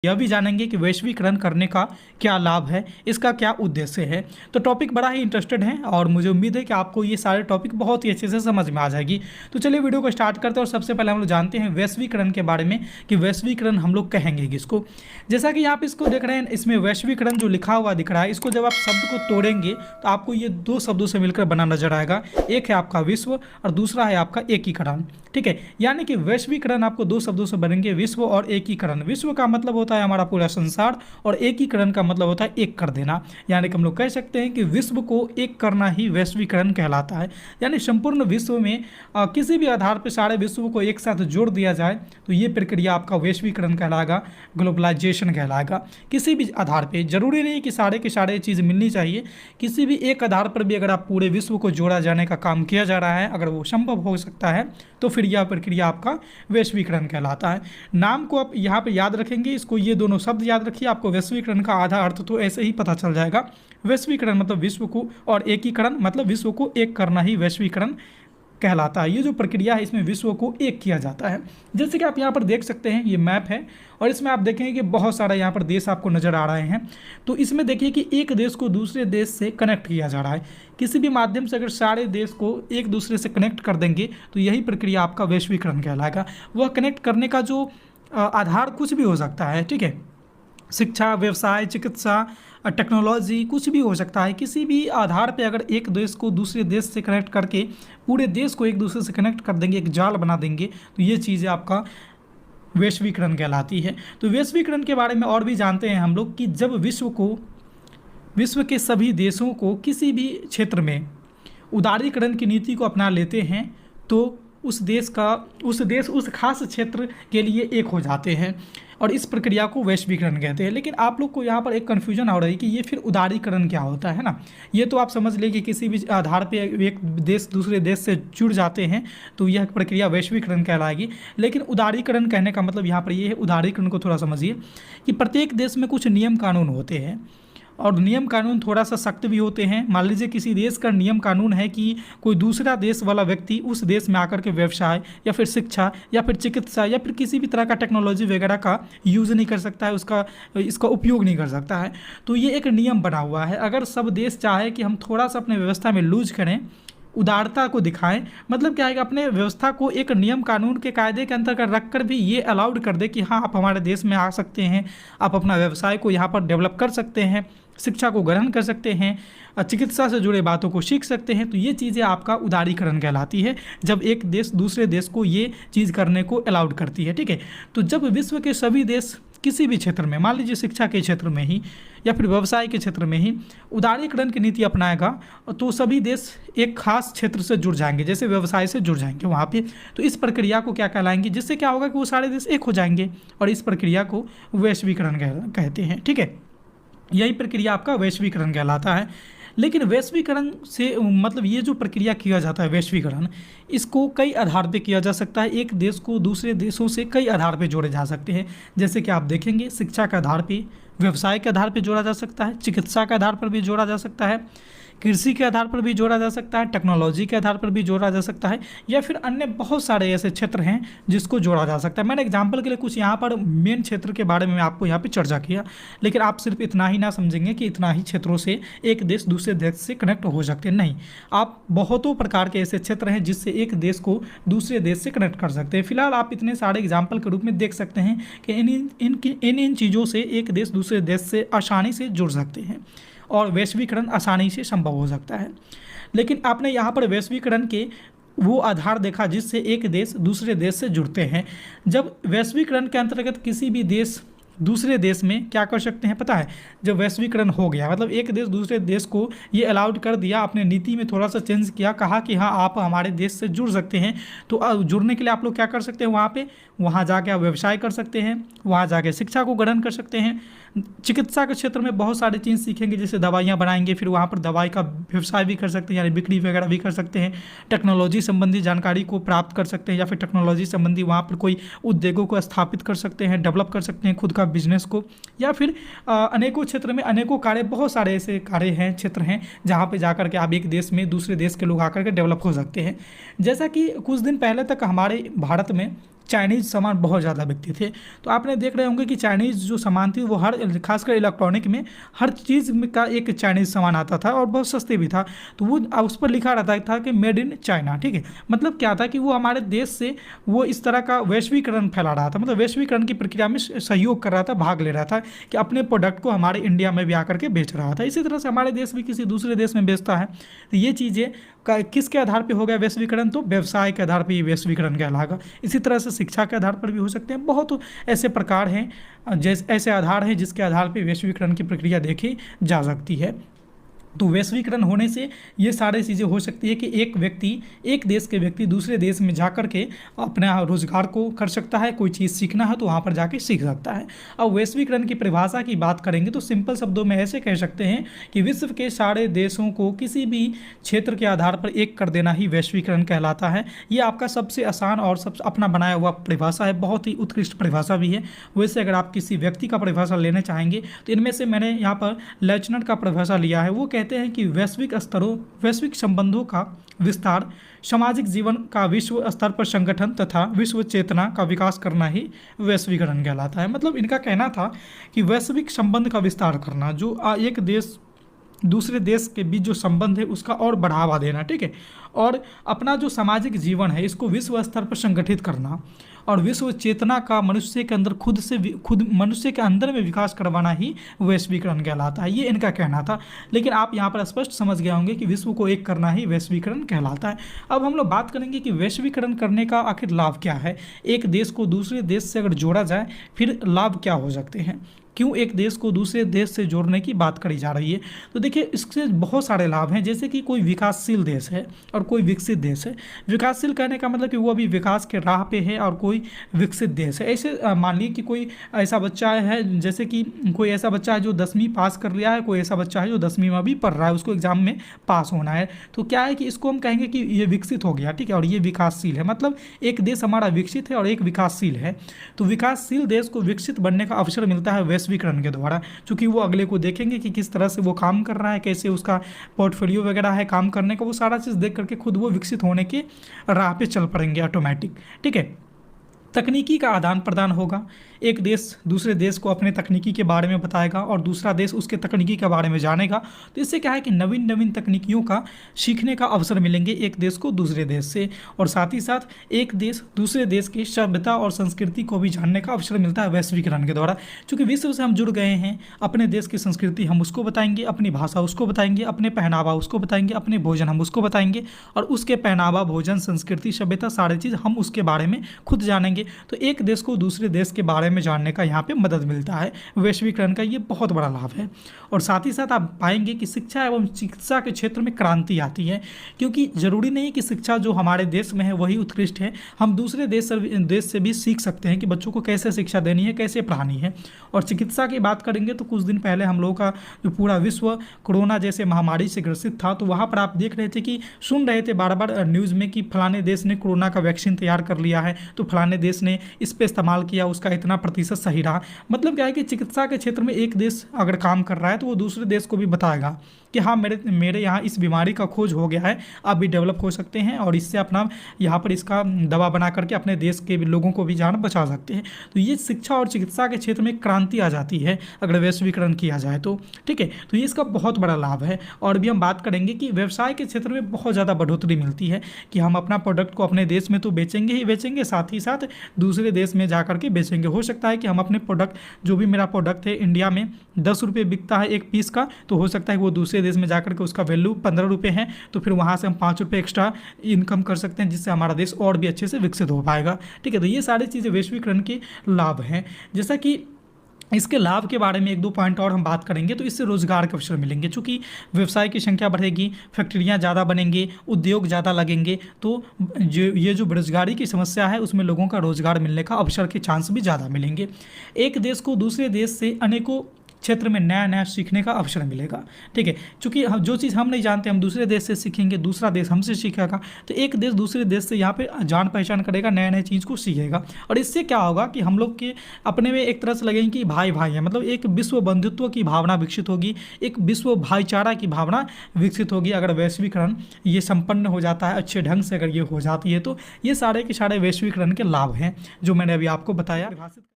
यह भी जानेंगे कि वैश्वीकरण करने का क्या लाभ है, इसका क्या उद्देश्य है। तो टॉपिक बड़ा ही इंटरेस्टेड है और मुझे उम्मीद है कि आपको ये सारे टॉपिक बहुत ही अच्छे से समझ में आ जाएगी। तो चलिए वीडियो को स्टार्ट करते हैं और सबसे पहले हम लोग जानते हैं वैश्वीकरण के बारे में कि वैश्वीकरण हम लोग कहेंगे किसको। जैसा कि आप इसको देख रहे हैं, इसमें वैश्वीकरण जो लिखा हुआ दिख रहा है, इसको जब आप शब्द को तोड़ेंगे तो आपको ये दो शब्दों से मिलकर बना नजर आएगा। एक है आपका विश्व और दूसरा है आपका एकीकरण। ठीक है, यानी कि वैश्वीकरण आपको दो शब्दों से बनेंगे, विश्व और एकीकरण। विश्व का मतलब होता है हमारा पूरा संसार और एकीकरण का मतलब होता है एक कर देना। यानी कि हम लोग कह सकते हैं कि विश्व को एक करना ही वैश्वीकरण कहलाता है। यानी संपूर्ण विश्व में किसी भी आधार पर सारे विश्व को एक साथ जोड़ दिया जाए तो ये प्रक्रिया आपका वैश्वीकरण कहलाएगा, ग्लोबलाइजेशन कहलाएगा। किसी भी आधार पर, जरूरी नहीं कि सारे के सारे चीज़ मिलनी चाहिए, किसी भी एक आधार पर भी अगर आप पूरे विश्व को जोड़ा जाने का काम किया जा रहा है, अगर वो संभव हो सकता है, तो फिर यह प्रक्रिया आपका वैश्वीकरण कहलाता है। नाम को आप यहाँ पे याद रखेंगे, इसको ये दोनों शब्द याद रखिए, आपको वैश्वीकरण का आधा अर्थ तो ऐसे ही पता चल जाएगा। वैश्वीकरण मतलब विश्व को, और एकीकरण मतलब विश्व को एक करना ही वैश्वीकरण कहलाता है। ये जो प्रक्रिया है इसमें विश्व को एक किया जाता है। जैसे कि आप यहाँ पर देख सकते हैं, ये मैप है और इसमें आप देखेंगे कि बहुत सारा यहाँ पर देश आपको नज़र आ रहे हैं। तो इसमें देखिए कि एक देश को दूसरे देश से कनेक्ट किया जा रहा है। किसी भी माध्यम से अगर सारे देश को एक दूसरे से कनेक्ट कर देंगे तो यही प्रक्रिया आपका वैश्वीकरण कहलाएगा। वह कनेक्ट करने का जो आधार कुछ भी हो सकता है, ठीक है, शिक्षा, व्यवसाय, चिकित्सा, टेक्नोलॉजी, कुछ भी हो सकता है। किसी भी आधार पे अगर एक देश को दूसरे देश से कनेक्ट करके पूरे देश को एक दूसरे से कनेक्ट कर देंगे, एक जाल बना देंगे, तो ये चीज़ें आपका वैश्वीकरण कहलाती है। तो वैश्वीकरण के बारे में और भी जानते हैं हम लोग कि जब विश्व के सभी देशों को किसी भी क्षेत्र में उदारीकरण की नीति को अपना लेते हैं तो उस देश उस खास क्षेत्र के लिए एक हो जाते हैं और इस प्रक्रिया को वैश्वीकरण कहते हैं। लेकिन आप लोग को यहाँ पर एक कन्फ्यूजन हो रही है कि ये फिर उदारीकरण क्या होता है ना। ये तो आप समझ लें कि किसी भी आधार पे एक देश दूसरे देश से जुड़ जाते हैं तो यह प्रक्रिया वैश्वीकरण कहलाएगी। लेकिन उदारीकरण कहने का मतलब यहाँ पर ये है, उदारीकरण को थोड़ा समझिए कि प्रत्येक देश में कुछ नियम कानून होते हैं और नियम कानून थोड़ा सा सख्त भी होते हैं। मान लीजिए किसी देश का नियम कानून है कि कोई दूसरा देश वाला व्यक्ति उस देश में आकर के व्यवसाय या फिर शिक्षा या फिर चिकित्सा या फिर किसी भी तरह का टेक्नोलॉजी वगैरह का यूज़ नहीं कर सकता है, इसका उपयोग नहीं कर सकता है। तो ये एक नियम बना हुआ है। अगर सब देश चाहे कि हम थोड़ा सा अपने व्यवस्था में लूज करें, उदारता को दिखाएं, मतलब क्या है कि अपने व्यवस्था को एक नियम कानून के कायदे के अंतर्गत रख कर भी ये अलाउड कर दे कि हाँ, आप हमारे देश में आ सकते हैं, आप अपना व्यवसाय को यहाँ पर डेवलप कर सकते हैं, शिक्षा को ग्रहण कर सकते हैं, चिकित्सा से जुड़े बातों को सीख सकते हैं। तो ये चीज़ें आपका उदारीकरण कहलाती है, जब एक देश दूसरे देश को ये चीज़ करने को अलाउड करती है। ठीक है, तो जब विश्व के सभी देश किसी भी क्षेत्र में, मान लीजिए शिक्षा के क्षेत्र में ही या फिर व्यवसाय के क्षेत्र में ही उदारीकरण की नीति अपनाएगा तो सभी देश एक खास क्षेत्र से जुड़ जाएंगे, जैसे व्यवसाय से जुड़ जाएंगे वहाँ पे। तो इस प्रक्रिया को क्या कहलाएंगे, जिससे क्या होगा कि वो सारे देश एक हो जाएंगे और इस प्रक्रिया को वैश्वीकरण कहते हैं। ठीक है, यही प्रक्रिया आपका वैश्वीकरण कहलाता है। लेकिन वैश्वीकरण से मतलब ये जो प्रक्रिया किया जाता है वैश्वीकरण, इसको कई आधार पे किया जा सकता है। एक देश को दूसरे देशों से कई आधार पे जोड़े जा सकते हैं। जैसे कि आप देखेंगे, शिक्षा के आधार पे, व्यवसाय के आधार पे जोड़ा जा सकता है, चिकित्सा के आधार पर भी जोड़ा जा सकता है, कृषि के आधार पर भी जोड़ा जा सकता है, टेक्नोलॉजी के आधार पर भी जोड़ा जा सकता है, या फिर अन्य बहुत सारे ऐसे क्षेत्र हैं जिसको जोड़ा जा सकता है। मैंने एग्जाम्पल के लिए कुछ यहाँ पर मेन क्षेत्र के बारे में आपको यहाँ पे चर्चा किया, लेकिन आप सिर्फ इतना ही ना समझेंगे कि इतना ही क्षेत्रों से एक देश दूसरे देश से कनेक्ट हो सकते हैं। नहीं, आप बहुतों प्रकार के ऐसे क्षेत्र हैं जिससे एक देश को दूसरे देश से कनेक्ट कर सकते हैं। फिलहाल आप इतने सारे एग्जाम्पल के रूप में देख सकते हैं कि इन चीज़ों से एक देश दूसरे देश से आसानी से जुड़ सकते हैं और वैश्वीकरण आसानी से संभव हो सकता है। लेकिन आपने यहाँ पर वैश्वीकरण के वो आधार देखा जिससे एक देश दूसरे देश से जुड़ते हैं। जब वैश्वीकरण के अंतर्गत किसी भी देश दूसरे देश में क्या कर सकते हैं पता है, जब वैश्वीकरण हो गया मतलब एक देश दूसरे देश को ये अलाउड कर दिया, अपने नीति में थोड़ा सा चेंज किया, कहा कि हाँ आप हमारे देश से जुड़ सकते हैं, तो जुड़ने के लिए आप लोग क्या कर सकते हैं, वहाँ जाके आप व्यवसाय कर सकते हैं, वहाँ जाके शिक्षा को ग्रहण कर सकते हैं। चिकित्सा के क्षेत्र में बहुत सारी चीज़ सीखेंगे, जैसे दवाइयाँ बनाएंगे, फिर वहाँ पर दवाई का व्यवसाय भी कर सकते हैं, यानी बिक्री वगैरह भी कर सकते हैं। टेक्नोलॉजी संबंधी जानकारी को प्राप्त कर सकते हैं या फिर टेक्नोलॉजी संबंधी वहाँ पर कोई उद्योगों को स्थापित कर सकते हैं, डेवलप कर सकते हैं खुद का बिजनेस को, या फिर अनेकों क्षेत्र में अनेकों कार्य, बहुत सारे ऐसे कार्य हैं, क्षेत्र हैं जहाँ पे जाकर के आप एक देश में दूसरे देश के लोग आकर के डेवलप हो सकते हैं। जैसा कि कुछ दिन पहले तक हमारे भारत में चाइनीज़ सामान बहुत ज़्यादा बिकते थे। तो आपने देख रहे होंगे कि चाइनीज़ जो सामान थी वो हर खासकर इलेक्ट्रॉनिक में हर चीज़ में का एक चाइनीज़ सामान आता था और बहुत सस्ते भी था। तो वो उस पर लिखा रहता था कि मेड इन चाइना, ठीक है। मतलब क्या था कि वो हमारे देश से वो इस तरह का वैश्वीकरण फैला रहा था, मतलब वैश्वीकरण की प्रक्रिया में सहयोग कर रहा था, भाग ले रहा था कि अपने प्रोडक्ट को हमारे इंडिया में भी आकर के बेच रहा था। इसी तरह से हमारे देश भी किसी दूसरे देश में बेचता है। तो ये चीज़ें किसके आधार पे हो गया वैश्वीकरण? तो व्यवसाय के आधार पे ये वैश्वीकरण कहलाएगा। इसी तरह से शिक्षा के आधार पर भी हो सकते हैं। बहुत ऐसे प्रकार हैं, जैसे ऐसे आधार हैं जिसके आधार पे वैश्वीकरण की प्रक्रिया देखी जा सकती है। तो वैश्वीकरण होने से ये सारी चीज़ें हो सकती है कि एक देश के व्यक्ति दूसरे देश में जाकर के अपना रोजगार को कर सकता है, कोई चीज़ सीखना है तो वहाँ पर जाके सीख सकता है। अब वैश्वीकरण की परिभाषा की बात करेंगे तो सिंपल शब्दों में ऐसे कह सकते हैं कि विश्व के सारे देशों को किसी भी क्षेत्र के आधार पर एक कर देना ही वैश्वीकरण कहलाता है। ये आपका सबसे आसान और सबसे अपना बनाया हुआ परिभाषा है, बहुत ही उत्कृष्ट परिभाषा भी है। वैसे अगर आप किसी व्यक्ति का परिभाषा लेना चाहेंगे तो इनमें से मैंने यहाँ पर लेचनर का परिभाषा लिया है। वो कहते हैं कि वैश्विक संबंधों का विस्तार, सामाजिक जीवन का विश्व स्तर पर संगठन तथा विश्व चेतना का विकास करना ही वैश्वीकरण कहलाता है। मतलब इनका कहना था कि वैश्विक संबंध का विस्तार करना, जो एक देश दूसरे देश के बीच जो संबंध है उसका और बढ़ावा देना, ठीक है, और अपना जो सामाजिक जीवन है इसको विश्व स्तर पर संगठित करना और विश्व चेतना का मनुष्य के अंदर खुद मनुष्य के अंदर में विकास करवाना ही वैश्वीकरण कहलाता है। ये इनका कहना था। लेकिन आप यहाँ पर स्पष्ट समझ गए होंगे कि विश्व को एक करना ही वैश्वीकरण कहलाता है। अब हम लोग बात करेंगे कि वैश्वीकरण करने का आखिर लाभ क्या है। एक देश को दूसरे देश से अगर जोड़ा जाए फिर लाभ क्या हो सकते हैं, क्यों एक देश को दूसरे देश से जोड़ने की बात करी जा रही है। तो देखिए इससे बहुत सारे लाभ हैं, जैसे कि कोई विकासशील देश है और कोई विकसित देश है। विकासशील कहने का मतलब कि वो अभी विकास के राह पे है और कोई विकसित देश है। ऐसे मान लीजिए कि कोई ऐसा बच्चा है, जैसे कि कोई ऐसा बच्चा है जो 10वीं पास कर लिया है, कोई ऐसा बच्चा है जो 10वीं में भी पढ़ रहा है, उसको एग्जाम में पास होना है। तो क्या है कि इसको हम कहेंगे कि ये विकसित हो गया, ठीक है, और ये विकासशील है। मतलब एक देश हमारा विकसित है और एक विकासशील है। तो विकासशील देश को विकसित बनने का अवसर मिलता है वैश्वीकरण के द्वारा, क्योंकि वो अगले को देखेंगे कि किस तरह से वो काम कर रहा है, कैसे उसका पोर्टफोलियो वगैरह है काम करने का, वो सारा चीज़ देख करके खुद वो विकसित होने के राह पे चल पड़ेंगे ऑटोमेटिक, ठीक है। तकनीकी का आदान प्रदान होगा, एक देश दूसरे देश को अपने तकनीकी के बारे में बताएगा और दूसरा देश उसके तकनीकी के बारे में जानेगा। तो इससे क्या है कि नवीन नवीन तकनीकियों का सीखने का अवसर मिलेंगे एक देश को दूसरे देश से, और साथ ही साथ एक देश दूसरे देश की सभ्यता और संस्कृति को भी जानने का अवसर मिलता है वैश्वीकरण के द्वारा। चूँकि विश्व से हम जुड़ गए हैं, अपने देश की संस्कृति हम उसको बताएंगे, अपनी भाषा उसको बताएंगे, अपने पहनावा उसको बताएंगे, अपने भोजन हम उसको बताएंगे, और उसके पहनावा, भोजन, संस्कृति, सभ्यता सारी चीज़ हम उसके बारे में खुद जानेंगे। तो एक देश को दूसरे देश के बारे में जानने का यहाँ पे मदद मिलता है। वैश्वीकरण का ये बहुत बड़ा लाभ है। और साथ ही साथ आप पाएंगे कि शिक्षा एवं चिकित्सा के क्षेत्र में क्रांति आती है, क्योंकि ज़रूरी नहीं कि शिक्षा जो हमारे देश में है वही उत्कृष्ट है। हम दूसरे देश से भी सीख सकते हैं कि बच्चों को कैसे शिक्षा देनी है, कैसे पढ़ानी है। और चिकित्सा की बात करेंगे तो कुछ दिन पहले हम लोगों का जो पूरा विश्व कोरोना जैसे महामारी से ग्रसित था, तो वहाँ पर आप देख रहे थे कि सुन रहे थे बार बार न्यूज़ में कि फलाने देश ने कोरोना का वैक्सीन तैयार कर लिया है, तो फलाने देश ने इस पे इस्तेमाल किया, उसका इतना प्रतिशत सही रहा। मतलब क्या है कि चिकित्सा के क्षेत्र में एक देश अगर काम कर रहा है तो वो दूसरे देश को भी बताएगा कि हाँ मेरे यहाँ इस बीमारी का खोज हो गया है, आप भी डेवलप हो सकते हैं और इससे अपना यहाँ पर इसका दवा बना करके अपने देश के लोगों को भी जान बचा सकते हैं। तो ये शिक्षा और चिकित्सा के क्षेत्र में क्रांति आ जाती है अगर वैश्वीकरण किया जाए तो, ठीक है। तो ये इसका बहुत बड़ा लाभ है। और भी हम बात करेंगे कि व्यवसाय के क्षेत्र में बहुत ज़्यादा बढ़ोतरी मिलती है कि हम अपना प्रोडक्ट को अपने देश में तो बेचेंगे ही बेचेंगे, साथ ही साथ दूसरे देश में जा करके बेचेंगे। हो सकता है कि हम अपने प्रोडक्ट, जो भी मेरा प्रोडक्ट है इंडिया में 10 रुपये बिकता है एक पीस का, तो हो सकता है वो दूसरे देश में जाकर के उसका वैल्यू 15 रुपये है, तो फिर वहाँ से हम 5 रुपये एक्स्ट्रा इनकम कर सकते हैं, जिससे हमारा देश और भी अच्छे से विकसित हो पाएगा, ठीक है। तो ये सारी चीज़ें वैश्वीकरण के लाभ हैं। जैसा कि इसके लाभ के बारे में एक दो पॉइंट और हम बात करेंगे, तो इससे रोजगार के अवसर मिलेंगे, चूँकि व्यवसाय की संख्या बढ़ेगी, फैक्ट्रियाँ ज़्यादा बनेंगे, उद्योग ज़्यादा लगेंगे, तो ये जो बेरोजगारी की समस्या है उसमें लोगों का रोजगार मिलने का अवसर के चांस भी ज़्यादा मिलेंगे। एक देश को दूसरे देश से अनेकों क्षेत्र में नया नया सीखने का अवसर मिलेगा। ठीक है, चूंकि हम जो चीज़ हम नहीं जानते हम दूसरे देश से सीखेंगे, दूसरा देश हमसे सीखेगा, तो एक देश दूसरे देश से यहाँ पे जान पहचान करेगा, नए नए चीज़ को सीखेगा। और इससे क्या होगा कि हम लोग के अपने में एक तरह से लगेंगे कि भाई भाई हैं, मतलब एक विश्व बंधुत्व की भावना विकसित होगी, एक विश्व भाईचारा की भावना विकसित होगी। अगर वैश्वीकरण ये संपन्न हो जाता है अच्छे ढंग से, अगर ये हो जाती है, तो ये सारे के सारे वैश्वीकरण के लाभ हैं जो मैंने अभी आपको बताया।